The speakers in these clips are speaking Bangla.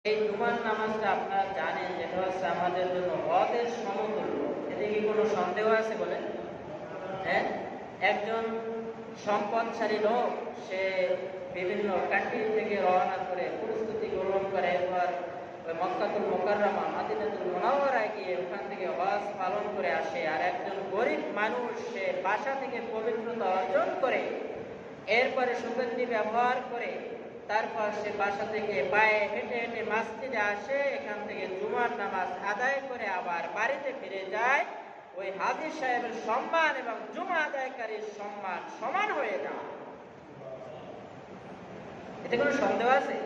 এই জুমার নামাজটা আপনারা জানেন, যেটা হচ্ছে আমাদের জন্য হজের সমতুল্য। এতে কি কোনো সন্দেহ আছে বলেন? হ্যাঁ, একজন সম্পদশালী লোক, সে বিভিন্ন কান্ট্রি থেকে রওনা করে প্রস্তুতি গ্রহণ করে, এরপর ওই মক্কাতুল মুকাররমা মদিনাতুল মুনাওয়ারায় গিয়ে ওখান থেকে হজ পালন করে আসে। আর একজন গরিব মানুষ, সে বাসা থেকে পবিত্রতা অর্জন করে এরপরে সুগন্ধি ব্যবহার করে তারপর সে বাসা থেকে পায়ে হেঁটে হেঁটে মসজিদে আসে, এখান থেকে জুমার নামাজ আদায় করে আবার বাড়িতে ফিরে যায়। ওই হাজী সাহেবের সম্মান এবং জুমা আদায়কারীর সম্মান সমান হয়ে যায়। এতে কোনো সন্দেহ আছে?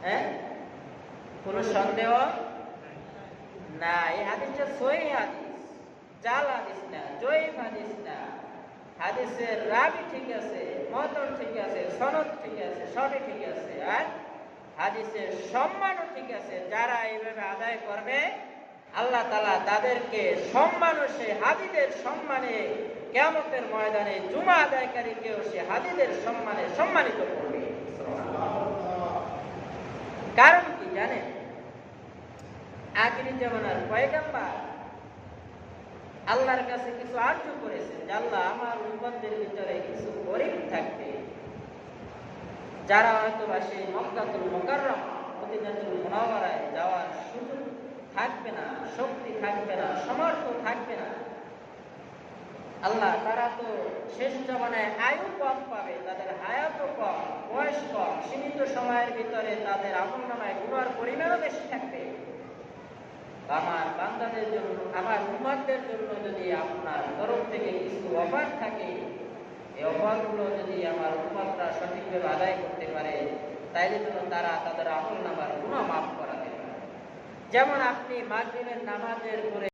হ্যাঁ, কোনো সন্দেহ না। এই হাদিসটা সহিহ হাদিস, জাল হাদিস না, জয়ীফ হাদিস না। হাদিসের রাবি ঠিক আছে, মতন ঠিক আছে, সনদ ঠিক আছে, সনদ ঠিক আছে, আর হাদিসের সম্মানও ঠিক আছে। যারা এইভাবে আদায় করবে, আল্লাহ তাআলা তাদেরকে সম্মান, সে হাদিদের সম্মানে কিয়ামতের ময়দানে জুমা আদায়কারীকেও সে হাদিদের সম্মানে সম্মানিত করবে। কারণ কি জানেন? আখিরি জামানার পয়গম্বর আল্লাহর কাছে কিছু আরজু করেছেন যে আল্লাহ, আমার উম্মতদের ভিতরে কিছু গরীব থাকবে, যারা হয়তো বা সেই মক্কাতুল মুকাররমা মদিনাতুল মুনাওয়ারায় যাওয়ার সুযোগ থাকবে না, শক্তি থাকবে না, সামর্থ্য থাকবে না। আল্লাহ, তারা তো শেষ জমানায় আয়ু কম পাবে, তাদের হায়াতও কম, বয়স কম, সীমিত সময়ের ভিতরে তাদের আমলনামায় গুনার পরিমাণও বেশি থাকবে। আমার বান্দাদের জন্য, আমার উম্মতদের জন্য যদি আপনার তরফ থেকে কিছু অফার থাকে, এই অফারগুলো যদি আমার উম্মতরা সঠিকভাবে আদায় করতে পারে, তাইলে যেন তারা তাদের আমলনামার গুনাহ মাফ করা দেবে। যেমন আপনি মাগরিবের নামাজের পরে